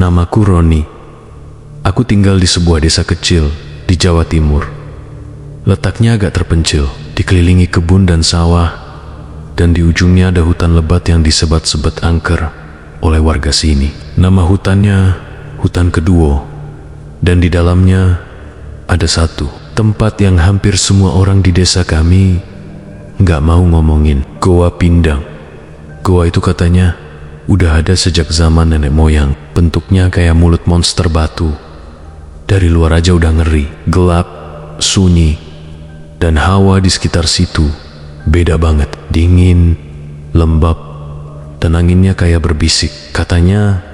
Namaku Roni. Aku tinggal di sebuah desa kecil di Jawa Timur. Letaknya agak terpencil, dikelilingi kebun dan sawah, dan di ujungnya ada hutan lebat yang disebat-sebat angker oleh warga sini. Nama hutannya Hutan Keduo, dan di dalamnya ada satu tempat yang hampir semua orang di desa kami nggak mau ngomongin. Goa Pindang. Goa itu katanya udah ada sejak zaman nenek moyang. Bentuknya kayak mulut monster batu. Dari luar aja udah ngeri, gelap, sunyi, dan hawa di sekitar situ beda banget. Dingin, lembab, dan anginnya kayak berbisik. Katanya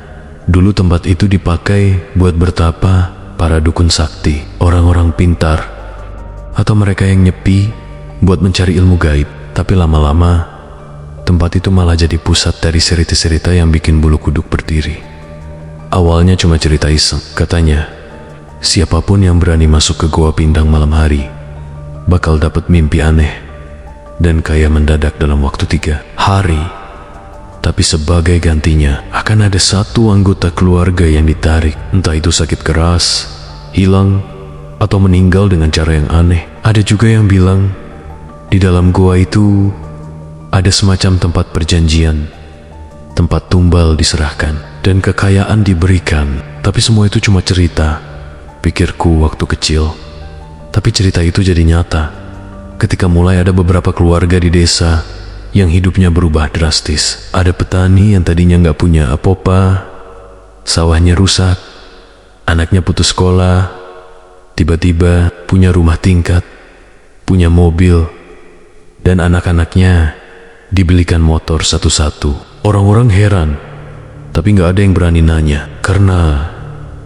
dulu tempat itu dipakai buat bertapa para dukun sakti, orang-orang pintar, atau mereka yang nyepi buat mencari ilmu gaib. Tapi lama-lama tempat itu malah jadi pusat dari cerita-cerita yang bikin bulu kuduk berdiri. Awalnya cuma cerita iseng. Katanya siapapun yang berani masuk ke Goa Pindang malam hari bakal dapat mimpi aneh dan kaya mendadak dalam waktu 3 hari. Tapi sebagai gantinya akan ada satu anggota keluarga yang ditarik, entah itu sakit keras, hilang, atau meninggal dengan cara yang aneh. Ada juga yang bilang di dalam goa itu ada semacam tempat perjanjian, tempat tumbal diserahkan, dan kekayaan diberikan. Tapi semua itu cuma cerita, pikirku waktu kecil. Tapi cerita itu jadi nyata ketika mulai ada beberapa keluarga di desa yang hidupnya berubah drastis. Ada petani yang tadinya nggak punya apa-apa, sawahnya rusak, anaknya putus sekolah, tiba-tiba punya rumah tingkat, punya mobil, dan anak-anaknya dibelikan motor satu-satu. Orang-orang heran, tapi nggak ada yang berani nanya, karena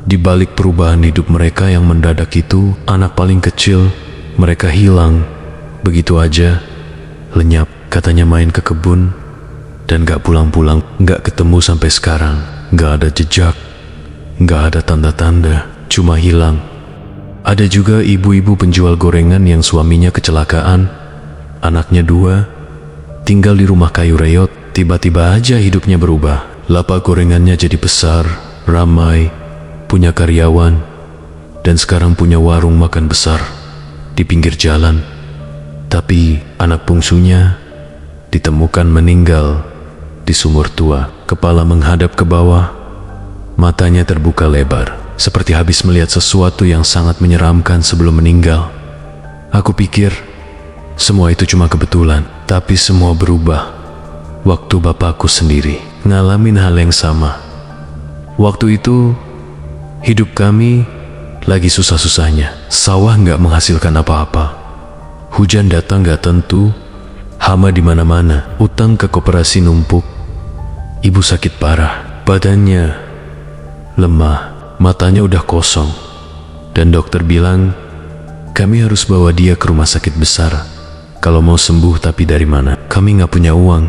di balik perubahan hidup mereka yang mendadak itu, anak paling kecil mereka hilang begitu aja, lenyap. Katanya main ke kebun dan gak pulang-pulang, gak ketemu sampai sekarang. Gak ada jejak, gak ada tanda-tanda, cuma hilang. Ada juga ibu-ibu penjual gorengan yang suaminya kecelakaan, anaknya 2, tinggal di rumah kayu reot. Tiba-tiba aja hidupnya berubah. Lapak gorengannya jadi besar, ramai, punya karyawan, dan sekarang punya warung makan besar di pinggir jalan. Tapi anak bungsunya ditemukan meninggal di sumur tua, kepala menghadap ke bawah, matanya terbuka lebar, seperti habis melihat sesuatu yang sangat menyeramkan sebelum meninggal. Aku pikir semua itu cuma kebetulan, tapi semua berubah waktu bapakku sendiri ngalamin hal yang sama. Waktu itu hidup kami lagi susah-susahnya, sawah nggak menghasilkan apa-apa, hujan datang nggak tentu, hama di mana-mana, utang ke koperasi numpuk. Ibu sakit parah, badannya lemah, matanya udah kosong, dan dokter bilang kami harus bawa dia ke rumah sakit besar kalau mau sembuh. Tapi dari mana? Kami nggak punya uang.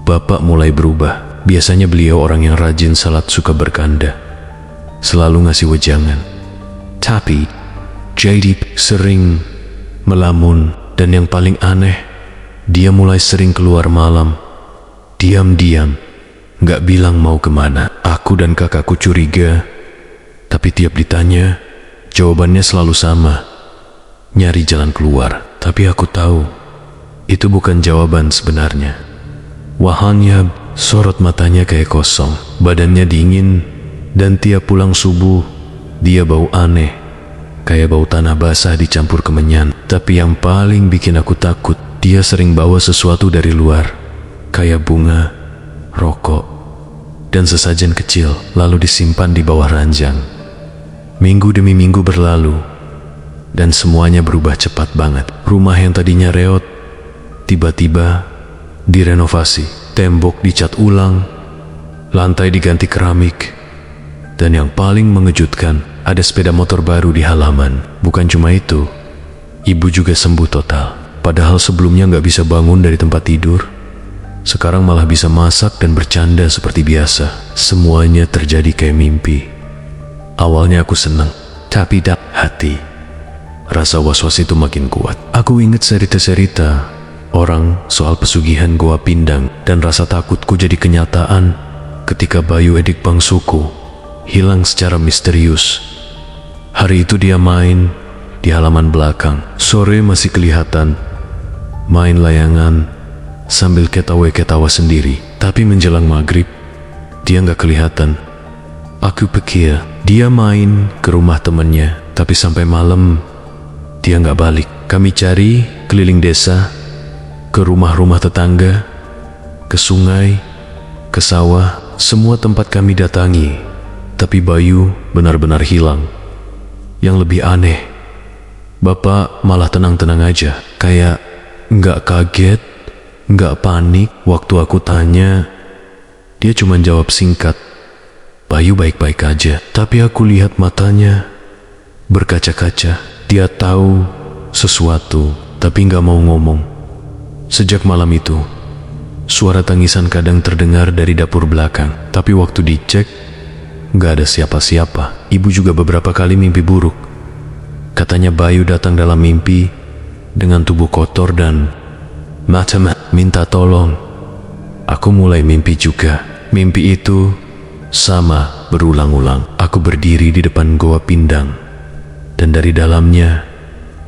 Bapak mulai berubah. Biasanya beliau orang yang rajin salat, suka bercanda, selalu ngasih wejangan. Tapi jadi sering melamun, dan yang paling aneh, dia mulai sering keluar malam, diam-diam, gak bilang mau kemana. Aku dan kakakku curiga, tapi tiap ditanya, jawabannya selalu sama, nyari jalan keluar. Tapi aku tahu, itu bukan jawaban sebenarnya. Wahanya sorot matanya kayak kosong, badannya dingin, dan tiap pulang subuh, dia bau aneh, kayak bau tanah basah dicampur kemenyan. Tapi yang paling bikin aku takut, dia sering bawa sesuatu dari luar, kayak bunga, rokok, dan sesajen kecil, lalu disimpan di bawah ranjang. Minggu demi minggu berlalu, dan semuanya berubah cepat banget. Rumah yang tadinya reot, tiba-tiba direnovasi, tembok dicat ulang, lantai diganti keramik, dan yang paling mengejutkan, ada sepeda motor baru di halaman. Bukan cuma itu, ibu juga sembuh total. Padahal sebelumnya nggak bisa bangun dari tempat tidur, sekarang malah bisa masak dan bercanda seperti biasa. Semuanya terjadi kayak mimpi. Awalnya aku senang, tapi hati, rasa was-was itu makin kuat. Aku ingat cerita-cerita orang soal pesugihan Goa Pindang, dan rasa takutku jadi kenyataan ketika Bayu, adik bangsuku, hilang secara misterius. Hari itu dia main di halaman belakang. Sore masih kelihatan main layangan sambil ketawa-ketawa sendiri. Tapi menjelang maghrib, dia nggak kelihatan. Aku pikir dia main ke rumah temannya, tapi sampai malam dia nggak balik. Kami cari keliling desa, ke rumah-rumah tetangga, ke sungai, ke sawah, semua tempat kami datangi. Tapi Bayu benar-benar hilang. Yang lebih aneh, Bapak malah tenang-tenang aja, kayak nggak kaget, nggak panik. Waktu aku tanya, dia cuma jawab singkat, "Bayu baik-baik aja." Tapi aku lihat matanya berkaca-kaca. Dia tahu sesuatu, tapi nggak mau ngomong. Sejak malam itu, suara tangisan kadang terdengar dari dapur belakang. Tapi waktu dicek, nggak ada siapa-siapa. Ibu juga beberapa kali mimpi buruk. Katanya Bayu datang dalam mimpi dengan tubuh kotor dan mata minta tolong. Aku mulai mimpi juga. Mimpi itu sama berulang-ulang. Aku berdiri di depan goa pindang, dan dari dalamnya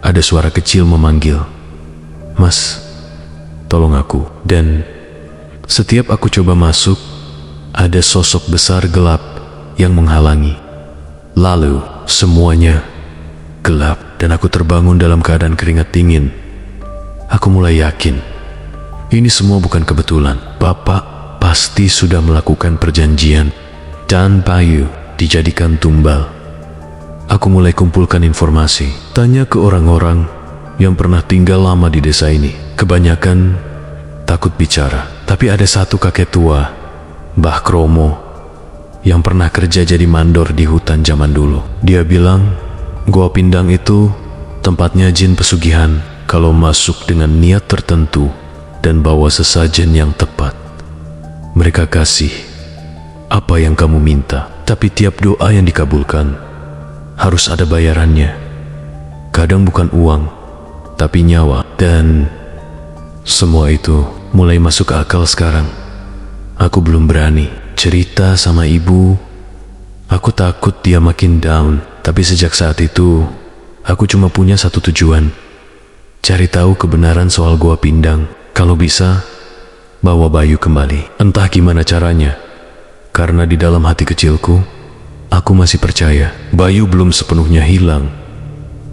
ada suara kecil memanggil, "Mas, tolong aku." Dan setiap aku coba masuk, ada sosok besar gelap yang menghalangi. Lalu semuanya gelap dan aku terbangun dalam keadaan keringat dingin. Aku mulai yakin ini semua bukan kebetulan. Bapak pasti sudah melakukan perjanjian dan Bayu dijadikan tumbal. Aku mulai kumpulkan informasi, tanya ke orang-orang yang pernah tinggal lama di desa ini. Kebanyakan takut bicara, tapi ada satu kakek tua, Mbah Kromo, yang pernah kerja jadi mandor di hutan zaman dulu. Dia bilang, goa pindang itu tempatnya jin pesugihan kalau masuk dengan niat tertentu dan bawa sesajen yang tepat. Mereka kasih apa yang kamu minta, tapi tiap doa yang dikabulkan harus ada bayarannya. Kadang bukan uang, tapi nyawa. Dan semua itu mulai masuk akal sekarang. Aku belum berani cerita sama ibu. Aku takut dia makin down. Tapi sejak saat itu, aku cuma punya satu tujuan, cari tahu kebenaran soal goa pindang. Kalau bisa, bawa Bayu kembali. Entah gimana caranya, karena di dalam hati kecilku, aku masih percaya Bayu belum sepenuhnya hilang.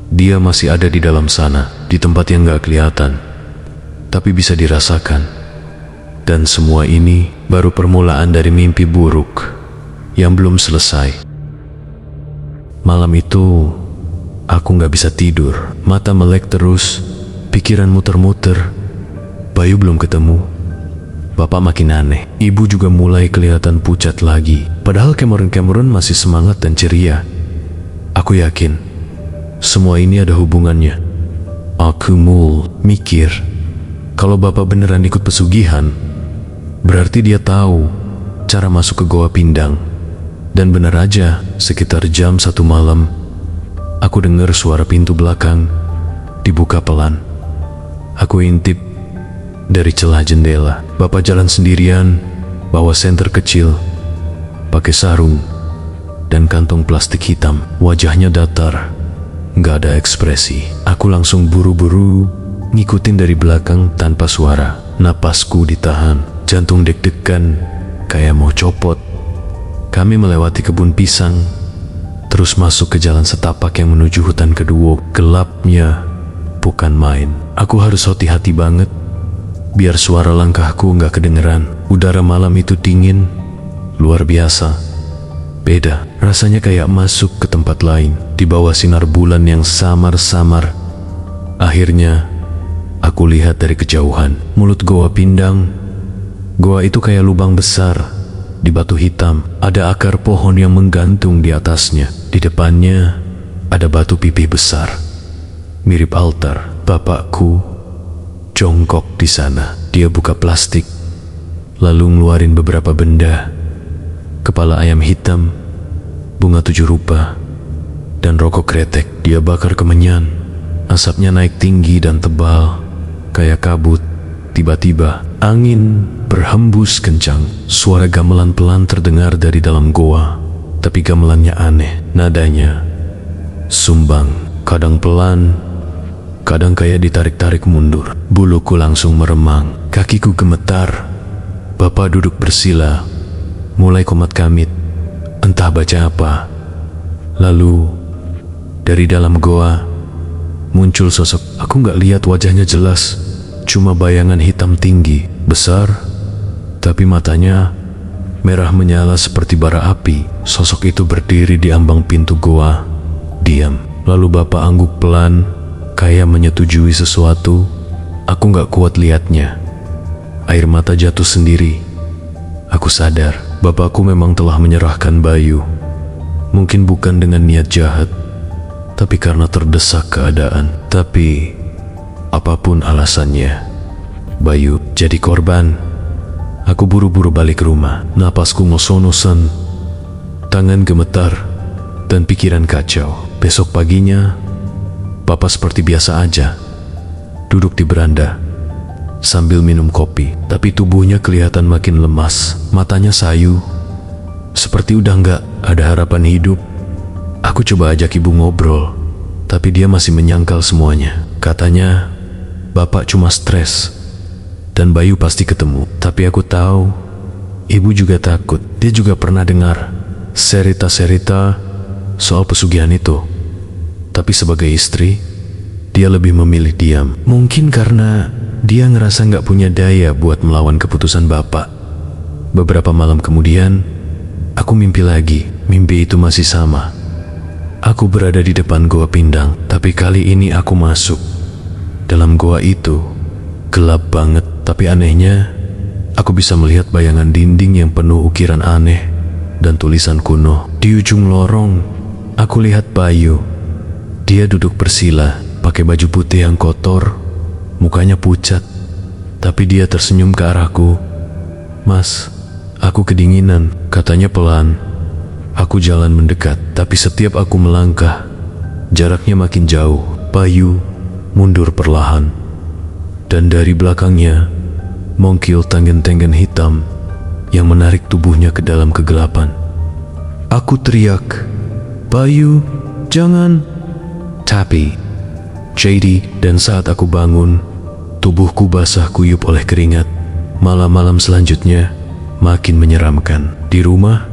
Dia masih ada di dalam sana, di tempat yang gak kelihatan, tapi bisa dirasakan. Dan semua ini baru permulaan dari mimpi buruk yang belum selesai. Malam itu, aku gak bisa tidur. Mata melek terus, pikiran muter-muter. Bayu belum ketemu. Bapak makin aneh. Ibu juga mulai kelihatan pucat lagi. Padahal Cameron masih semangat dan ceria. Aku yakin semua ini ada hubungannya. Aku mikir, kalau Bapak beneran ikut pesugihan, berarti dia tahu cara masuk ke goa pindang. Dan benar aja, sekitar jam 1 malam, aku dengar suara pintu belakang dibuka pelan. Aku intip dari celah jendela. Bapak jalan sendirian, bawa senter kecil, pakai sarung dan kantong plastik hitam. Wajahnya datar, gak ada ekspresi. Aku langsung buru-buru ngikutin dari belakang tanpa suara. Napasku ditahan, jantung deg-degan kayak mau copot. Kami melewati kebun pisang, terus masuk ke jalan setapak yang menuju hutan kedua. Gelapnya bukan main. Aku harus hati-hati banget, biar suara langkahku gak kedengeran. Udara malam itu dingin, luar biasa. Beda, rasanya kayak masuk ke tempat lain, di bawah sinar bulan yang samar-samar. Akhirnya, aku lihat dari kejauhan, mulut goa pindang. Goa itu kayak lubang besar di batu hitam. Ada akar pohon yang menggantung di atasnya. Di depannya ada batu pipih besar, mirip altar. Bapakku jongkok di sana. Dia buka plastik, lalu ngeluarin beberapa benda. Kepala ayam hitam, bunga 7 rupa, dan rokok kretek. Dia bakar kemenyan. Asapnya naik tinggi dan tebal, kayak kabut. Tiba-tiba, angin berhembus kencang. Suara gamelan pelan terdengar dari dalam goa. tapi gamelannya aneh. Nadanya sumbang, kadang pelan, kadang kayak ditarik-tarik mundur. Buluku langsung meremang, kakiku gemetar. Bapak duduk bersila, mulai komat kamit, entah baca apa. Lalu dari dalam goa muncul sosok. Aku gak lihat wajahnya jelas, cuma bayangan hitam tinggi, besar, tapi matanya merah menyala seperti bara api. Sosok itu berdiri di ambang pintu goa, diam. Lalu Bapak angguk pelan, kayak menyetujui sesuatu. Aku gak kuat lihatnya. Air mata jatuh sendiri. Aku sadar, Bapakku memang telah menyerahkan Bayu. Mungkin bukan dengan niat jahat, tapi karena terdesak keadaan. Tapi apapun alasannya, Bayu jadi korban. Aku buru-buru balik rumah. Napasku ngos-ngosan, tangan gemetar, dan pikiran kacau. Besok paginya, Papa seperti biasa aja, duduk di beranda sambil minum kopi. Tapi tubuhnya kelihatan makin lemas, matanya sayu, seperti udah gak ada harapan hidup. Aku coba ajak ibu ngobrol, tapi dia masih menyangkal semuanya. Katanya, Bapak cuma stres, dan Bayu pasti ketemu. Tapi aku tahu, ibu juga takut. Dia juga pernah dengar cerita-cerita soal pesugihan itu. Tapi sebagai istri, dia lebih memilih diam. Mungkin karena dia ngerasa gak punya daya buat melawan keputusan Bapak. Beberapa malam kemudian, aku mimpi lagi. Mimpi itu masih sama. Aku berada di depan goa Pindang, tapi kali ini aku masuk. Dalam goa itu, gelap banget, tapi anehnya, aku bisa melihat bayangan dinding yang penuh ukiran aneh dan tulisan kuno. Di ujung lorong, aku lihat Bayu. Dia duduk bersila, pakai baju putih yang kotor, mukanya pucat, tapi dia tersenyum ke arahku. "Mas, aku kedinginan," katanya pelan. Aku jalan mendekat, tapi setiap aku melangkah, jaraknya makin jauh. Bayu mundur perlahan, dan dari belakangnya mongkil tenggen-tenggen hitam yang menarik tubuhnya ke dalam kegelapan. Aku teriak, "Bayu, jangan!" Tapi JD, dan saat aku bangun, tubuhku basah kuyup oleh keringat. Malam-malam selanjutnya makin menyeramkan. Di rumah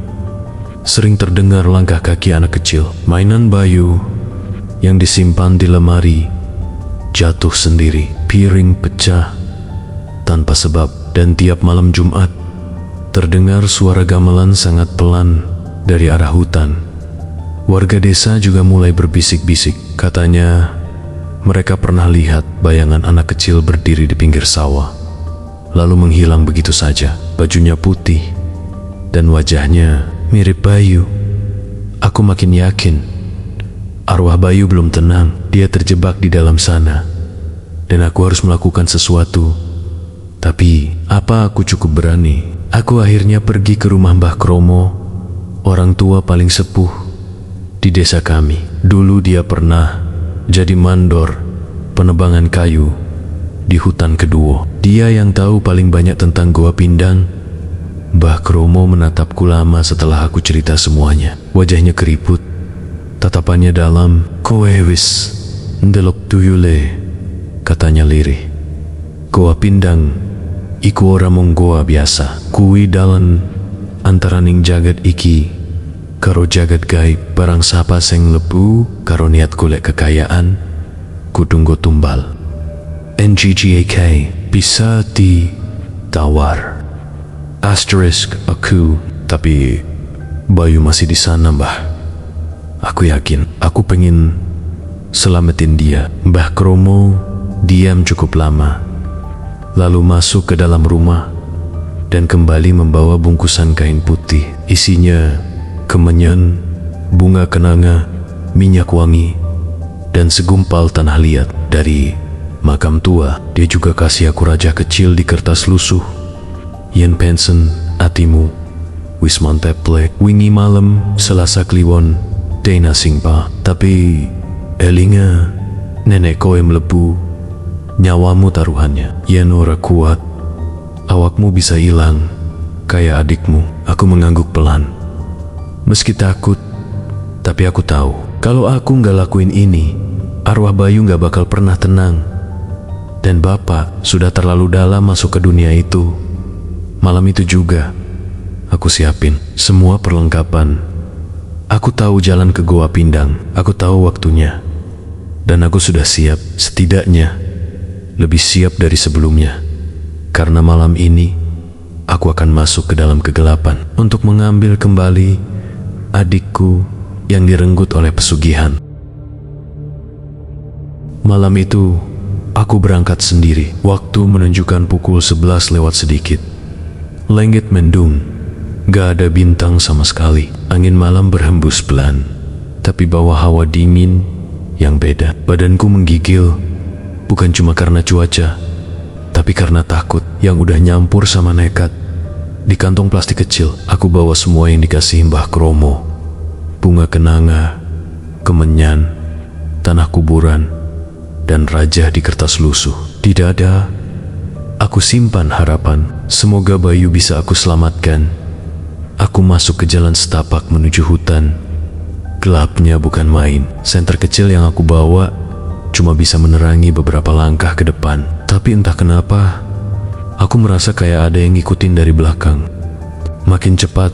sering terdengar langkah kaki anak kecil. Mainan Bayu yang disimpan di lemari jatuh sendiri. Piring pecah tanpa sebab. Dan tiap malam Jumat terdengar suara gamelan sangat pelan dari arah hutan. Warga desa juga mulai berbisik-bisik. Katanya mereka pernah lihat bayangan anak kecil berdiri di pinggir sawah, lalu menghilang begitu saja. Bajunya putih dan wajahnya mirip Bayu. Aku makin yakin arwah Bayu belum tenang. Dia terjebak di dalam sana, dan aku harus melakukan sesuatu. Tapi apa aku cukup berani? Aku akhirnya pergi ke rumah Mbah Kromo, orang tua paling sepuh di desa kami. Dulu dia pernah jadi mandor penebangan kayu di hutan Keduo. Dia yang tahu paling banyak tentang Goa Pindang. Mbah Kromo menatapku lama setelah aku cerita semuanya. Wajahnya keriput, tatapannya dalam. "Kowe wis ndelok tuyule," katanya lirih. "Goa Pindang iku ora mung goa biasa. Kuwi dalan antaraning jagat iki karo jagat gaib. Barang sapa sing lebu karo niat golek kekayaan, kudu nggo tumbal. NGGAK bisa ditawar." Asterisk aku. Tapi Bayu masih di sana, Mbah. Aku yakin. Aku pengen selamatin dia. Mbah Kromo diam cukup lama, lalu masuk ke dalam rumah dan kembali membawa bungkusan kain putih. Isinya kemenyan, bunga kenanga, minyak wangi, dan segumpal tanah liat dari makam tua. Dia juga kasih aku raja kecil di kertas lusuh. "Yen pensen atimu wis manteple wingi malam Selasa kliwon dena singpa. Tapi elinga nenek kowe mlebu, nyawamu taruhannya. Yen ora kuat, awakmu bisa hilang kayak adikmu." Aku mengangguk pelan. Meski takut, tapi aku tahu kalau aku nggak lakuin ini, arwah Bayu nggak bakal pernah tenang. Dan Bapak sudah terlalu dalam masuk ke dunia itu. Malam itu juga, aku siapin semua perlengkapan. Aku tahu jalan ke Goa Pindang, aku tahu waktunya. Dan aku sudah siap, setidaknya lebih siap dari sebelumnya. Karena malam ini, aku akan masuk ke dalam kegelapan untuk mengambil kembali adikku yang direnggut oleh pesugihan. Malam itu, aku berangkat sendiri. Waktu menunjukkan pukul 11 lewat sedikit. Langit mendung, gak ada bintang sama sekali. Angin malam berhembus pelan, tapi bawa hawa dingin yang beda. Badanku menggigil, bukan cuma karena cuaca, tapi karena takut yang udah nyampur sama nekat. Di kantong plastik kecil, aku bawa semua yang dikasih Mbah Kromo. Bunga kenanga, kemenyan, tanah kuburan, dan raja di kertas lusuh. Di dada, aku simpan harapan. Semoga Bayu bisa aku selamatkan. Aku masuk ke jalan setapak menuju hutan. Gelapnya bukan main. Senter kecil yang aku bawa cuma bisa menerangi beberapa langkah ke depan. Tapi entah kenapa, aku merasa kayak ada yang ngikutin dari belakang. Makin cepat,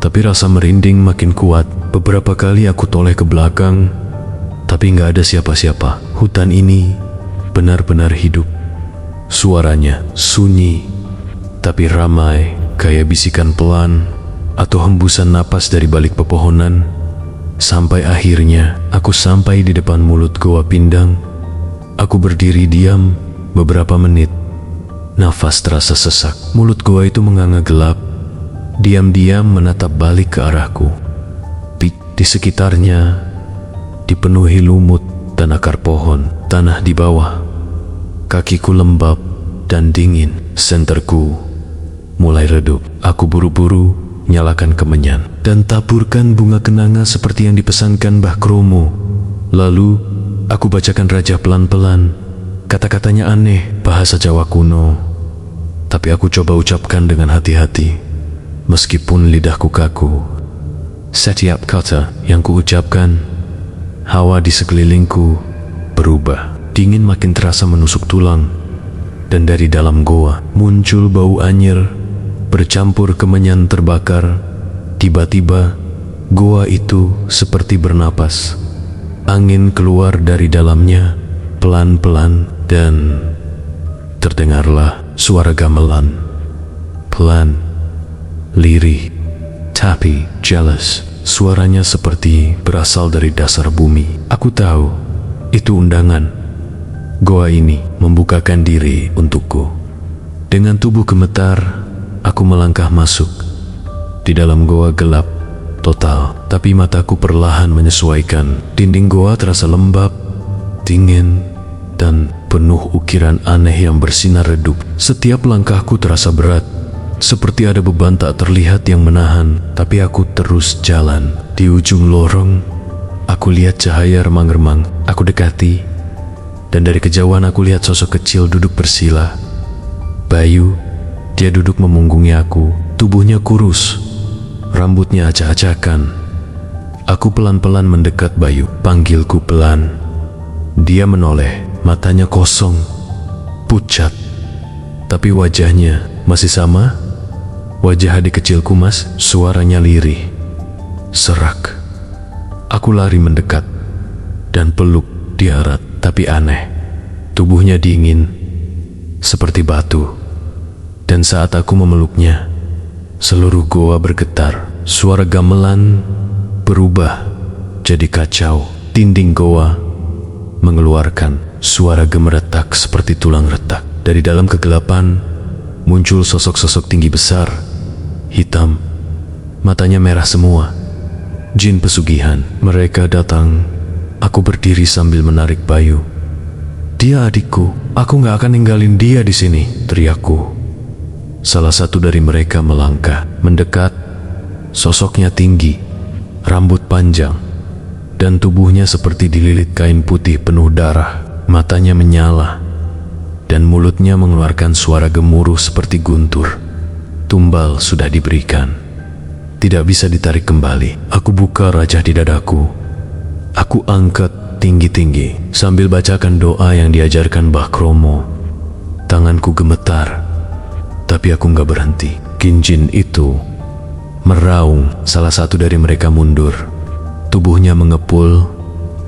tapi rasa merinding makin kuat. Beberapa kali aku toleh ke belakang, tapi nggak ada siapa-siapa. Hutan ini benar-benar hidup. Suaranya sunyi, tapi ramai, kayak bisikan pelan atau hembusan napas dari balik pepohonan. Sampai akhirnya aku sampai di depan mulut Goa Pindang. Aku berdiri diam beberapa menit. Nafas terasa sesak. Mulut goa itu menganga gelap, diam-diam menatap balik ke arahku. Di sekitarnya dipenuhi lumut dan akar pohon. Tanah di bawah, kakiku lembab dan dingin. Senterku mulai redup. Aku buru-buru nyalakan kemenyan dan taburkan bunga kenanga seperti yang dipesankan Mbah Kromo. Lalu aku bacakan raja pelan-pelan. Kata-katanya aneh, bahasa Jawa kuno, tapi aku coba ucapkan dengan hati-hati, meskipun lidahku kaku. Setiap kata yang kuucapkan, hawa di sekelilingku berubah. Dingin makin terasa menusuk tulang, dan dari dalam goa muncul bau anyir bercampur kemenyan terbakar. Tiba-tiba, goa itu seperti bernapas. Angin keluar dari dalamnya pelan-pelan, dan terdengarlah suara gamelan. Pelan, lirih, tapi jealous. Suaranya seperti berasal dari dasar bumi. Aku tahu itu undangan. Goa ini membukakan diri untukku. Dengan tubuh gemetar, aku melangkah masuk. Di dalam goa gelap total, tapi mataku perlahan menyesuaikan. Dinding goa terasa lembab, dingin, dan penuh ukiran aneh yang bersinar redup. Setiap langkahku terasa berat, seperti ada beban tak terlihat yang menahan. Tapi aku terus jalan. Di ujung lorong, aku lihat cahaya remang-remang. Aku dekati, dan dari kejauhan aku lihat sosok kecil duduk bersila. Bayu. Dia duduk memunggungi aku. Tubuhnya kurus, rambutnya acak-acakan. Aku pelan-pelan mendekat Bayu. Panggilku pelan. Dia menoleh, matanya kosong, pucat, tapi wajahnya masih sama. Wajah adik kecilku, Mas. Suaranya lirih, serak. Aku lari mendekat dan peluk dia erat, tapi aneh. Tubuhnya dingin, seperti batu. Dan saat aku memeluknya, seluruh goa bergetar. Suara gamelan berubah jadi kacau. Dinding goa mengeluarkan suara gemeretak seperti tulang retak. Dari dalam kegelapan muncul sosok-sosok tinggi besar, hitam, matanya merah semua. Jin pesugihan. Mereka datang. Aku berdiri sambil menarik Bayu. Dia adikku. Aku gak akan ninggalin dia di sini, teriakku. Salah satu dari mereka melangkah, mendekat. Sosoknya tinggi, rambut panjang, dan tubuhnya seperti dililit kain putih penuh darah. Matanya menyala, dan mulutnya mengeluarkan suara gemuruh seperti guntur. Tumbal sudah diberikan. tidak bisa ditarik kembali. Aku buka rajah di dadaku. Aku angkat tinggi-tinggi sambil bacakan doa yang diajarkan Mbah Kromo. Tanganku gemetar, tapi aku nggak berhenti. Kinjin itu meraung. Salah satu dari mereka mundur. Tubuhnya mengepul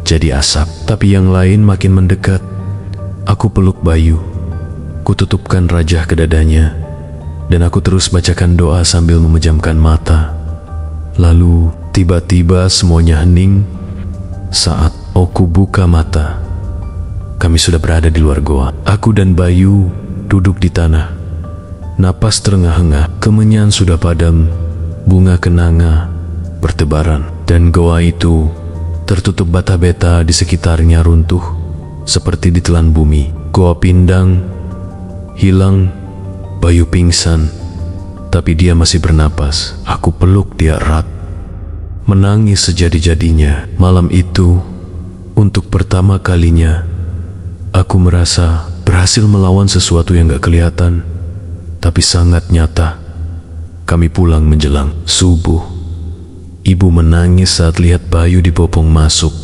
jadi asap, tapi yang lain makin mendekat. Aku peluk Bayu. Kututupkan rajah ke dadanya, dan aku terus bacakan doa sambil memejamkan mata. Lalu tiba-tiba semuanya hening. Saat aku buka mata, kami sudah berada di luar goa. Aku dan Bayu duduk di tanah. Napas terengah-engah, kemenyan sudah padam, bunga kenanga bertebaran, dan goa itu tertutup bata-bata di sekitarnya runtuh seperti ditelan bumi. Goa Pindang hilang, Bayu pingsan, tapi dia masih bernapas. Aku peluk dia erat, menangis sejadi-jadinya. Malam itu, untuk pertama kalinya, aku merasa berhasil melawan sesuatu yang gak kelihatan, tapi sangat nyata. Kami pulang menjelang subuh. Ibu menangis saat lihat Bayu dibopong masuk.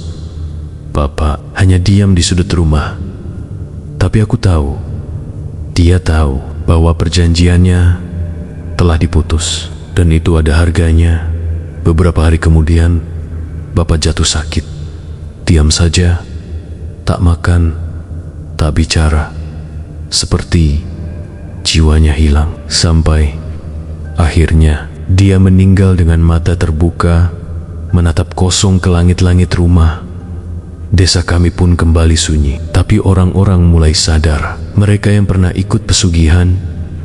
Bapak hanya diam di sudut rumah. Tapi aku tahu, dia tahu bahwa perjanjiannya telah diputus, dan itu ada harganya. Beberapa hari kemudian, Bapak jatuh sakit. Diam saja, tak makan, tak bicara, seperti jiwanya hilang. Sampai akhirnya dia meninggal dengan mata terbuka, menatap kosong ke langit-langit rumah. Desa kami pun kembali sunyi, tapi orang-orang mulai sadar. Mereka yang pernah ikut pesugihan,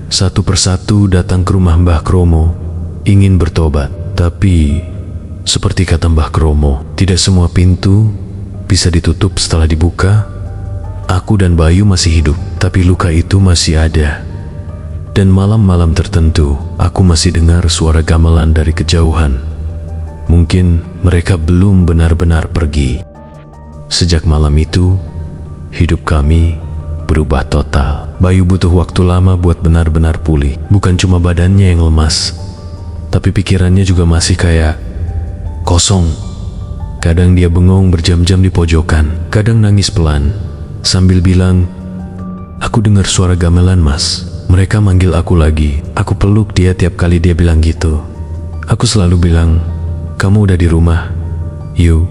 satu persatu datang ke rumah Mbah Kromo, ingin bertobat. Tapi, seperti kata Mbah Kromo, tidak semua pintu bisa ditutup setelah dibuka. Aku dan Bayu masih hidup, tapi luka itu masih ada. Dan malam-malam tertentu, aku masih dengar suara gamelan dari kejauhan. Mungkin mereka belum benar-benar pergi. Sejak malam itu, hidup kami berubah total. Bayu butuh waktu lama buat benar-benar pulih. Bukan cuma badannya yang lemas, tapi pikirannya juga masih kayak kosong. Kadang dia bengong berjam-jam di pojokan. Kadang nangis pelan, sambil bilang, "Aku dengar suara gamelan, Mas." Mereka manggil aku lagi. Aku peluk dia tiap kali dia bilang gitu. Aku selalu bilang, "Kamu udah di rumah, Yu,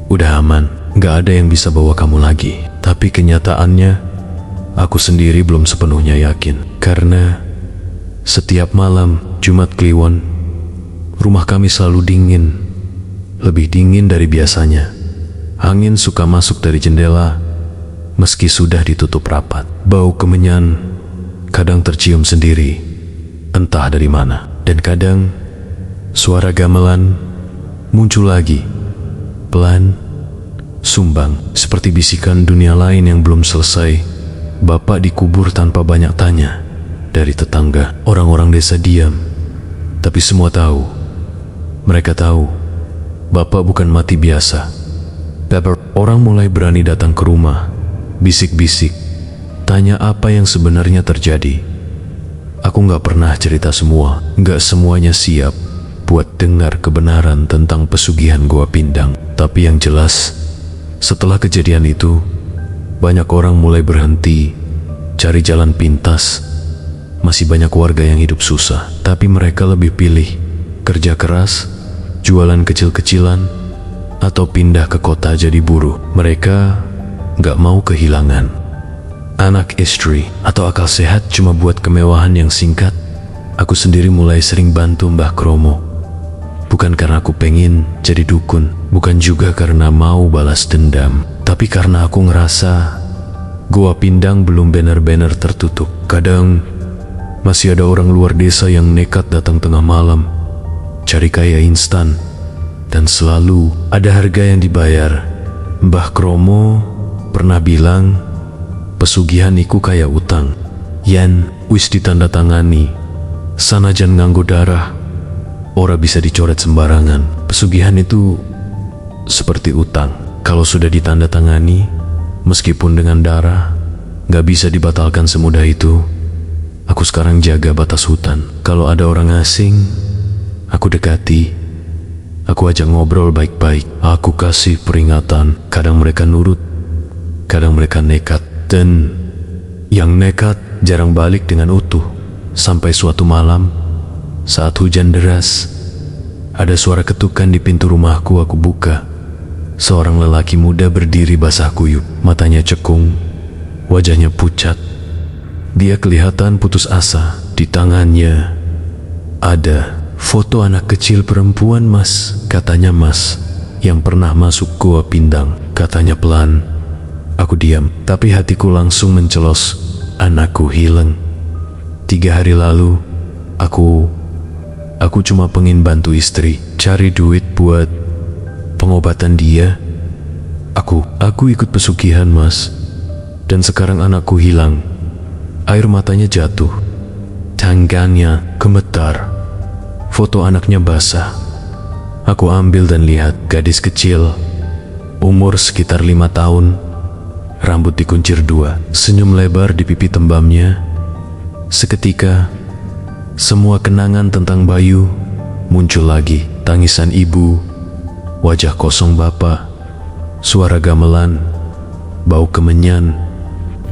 udah aman. Gak ada yang bisa bawa kamu lagi." Tapi kenyataannya, aku sendiri belum sepenuhnya yakin. Karena setiap malam Jumat Kliwon, rumah kami selalu dingin, lebih dingin dari biasanya. Angin suka masuk dari jendela, meski sudah ditutup rapat. Bau kemenyan kadang tercium sendiri, entah dari mana. Dan kadang, suara gamelan muncul lagi, pelan, sumbang, seperti bisikan dunia lain yang belum selesai. Bapak dikubur tanpa banyak tanya dari tetangga. Orang-orang desa diam, tapi semua tahu. Mereka tahu, Bapak bukan mati biasa. Orang mulai berani datang ke rumah, bisik-bisik, tanya apa yang sebenarnya terjadi. Aku gak pernah cerita semua. Gak semuanya siap buat dengar kebenaran tentang pesugihan Goa Pindang. Tapi yang jelas, setelah kejadian itu, banyak orang mulai berhenti cari jalan pintas. Masih banyak warga yang hidup susah, tapi mereka lebih pilih kerja keras, jualan kecil-kecilan, atau pindah ke kota jadi buruh. Mereka gak mau kehilangan anak, istri, atau akal sehat cuma buat kemewahan yang singkat. Aku sendiri mulai sering bantu Mbah Kromo. Bukan karena aku pengen jadi dukun, bukan juga karena mau balas dendam, tapi karena aku ngerasa Goa Pindang belum benar-benar tertutup. Kadang masih ada orang luar desa yang nekat datang tengah malam, cari kaya instan, dan selalu ada harga yang dibayar. Mbah Kromo pernah bilang, pesugihan iku kayak utang, yen wis ditandatangani, sanajan nganggo darah, ora bisa dicoret sembarangan. Pesugihan itu seperti utang. Kalau sudah ditandatangani, meskipun dengan darah, gak bisa dibatalkan semudah itu. Aku sekarang jaga batas hutan. Kalau ada orang asing, Aku dekati, aku ajak ngobrol baik-baik, aku kasih peringatan. Kadang mereka nurut, kadang mereka nekat. Dan yang nekat jarang balik dengan utuh. Sampai suatu malam, saat hujan deras, ada suara ketukan di pintu rumahku. Aku buka. Seorang lelaki muda berdiri basah kuyup, matanya cekung, wajahnya pucat. Dia kelihatan putus asa. Di tangannya ada foto anak kecil perempuan, Mas. Katanya Mas yang pernah masuk Goa Pindang. Katanya pelan. Aku diam, tapi hatiku langsung mencelos. Anakku hilang. 3 hari lalu, aku cuma pengen bantu istri, cari duit buat pengobatan dia. Aku ikut pesugihan, Mas. Dan sekarang anakku hilang. Air matanya jatuh. Tangannya gemetar. Foto anaknya basah. Aku ambil dan lihat gadis kecil, umur sekitar 5 tahun, rambut dikuncir 2, senyum lebar di pipi tembamnya. Seketika, semua kenangan tentang Bayu muncul lagi. Tangisan ibu, wajah kosong bapak, suara gamelan, bau kemenyan,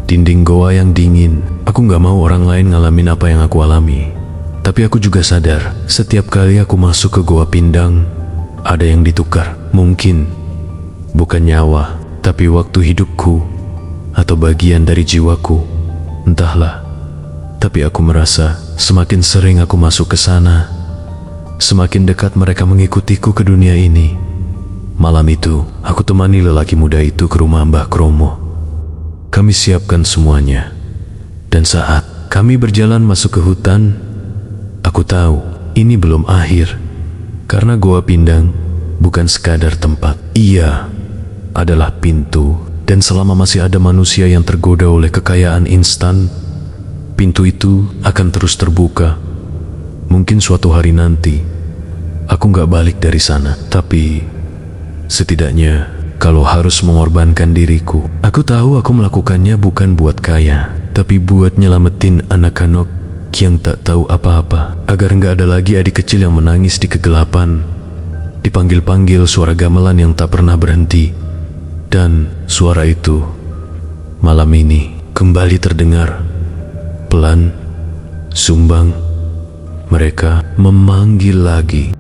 dinding goa yang dingin. Aku gak mau orang lain ngalamin apa yang aku alami. Tapi aku juga sadar, setiap kali aku masuk ke Goa Pindang, ada yang ditukar. Mungkin bukan nyawa, tapi waktu hidupku atau bagian dari jiwaku. Entahlah. Tapi aku merasa semakin sering aku masuk ke sana, semakin dekat mereka mengikutiku ke dunia ini. Malam itu, aku temani lelaki muda itu ke rumah Mbah Kromo. Kami siapkan semuanya. Dan saat kami berjalan masuk ke hutan, aku tahu ini belum akhir. Karena Goa Pindang bukan sekadar tempat. Ia adalah pintu. Dan selama masih ada manusia yang tergoda oleh kekayaan instan, pintu itu akan terus terbuka. Mungkin suatu hari nanti aku gak balik dari sana, tapi setidaknya kalau harus mengorbankan diriku, aku tahu aku melakukannya bukan buat kaya, tapi buat nyelamatin anak-anak yang tak tahu apa-apa, agar gak ada lagi adik kecil yang menangis di kegelapan, dipanggil-panggil suara gamelan yang tak pernah berhenti. Dan suara itu malam ini kembali terdengar pelan, sumbang. Mereka memanggil lagi.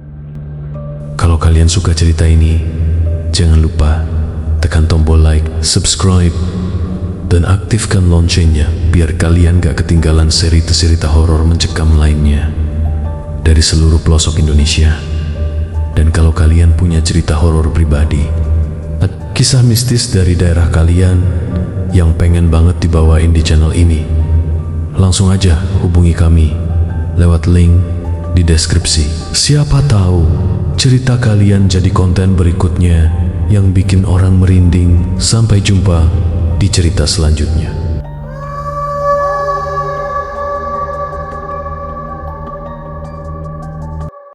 Kalau kalian suka cerita ini, jangan lupa tekan tombol like, subscribe, dan aktifkan loncengnya biar kalian gak ketinggalan cerita-cerita horor mencekam lainnya dari seluruh pelosok Indonesia. Dan kalau kalian punya cerita horor pribadi, kisah mistis dari daerah kalian yang pengen banget dibawain di channel ini, langsung aja hubungi kami lewat link di deskripsi. Siapa tahu cerita kalian jadi konten berikutnya yang bikin orang merinding. Sampai jumpa di cerita selanjutnya.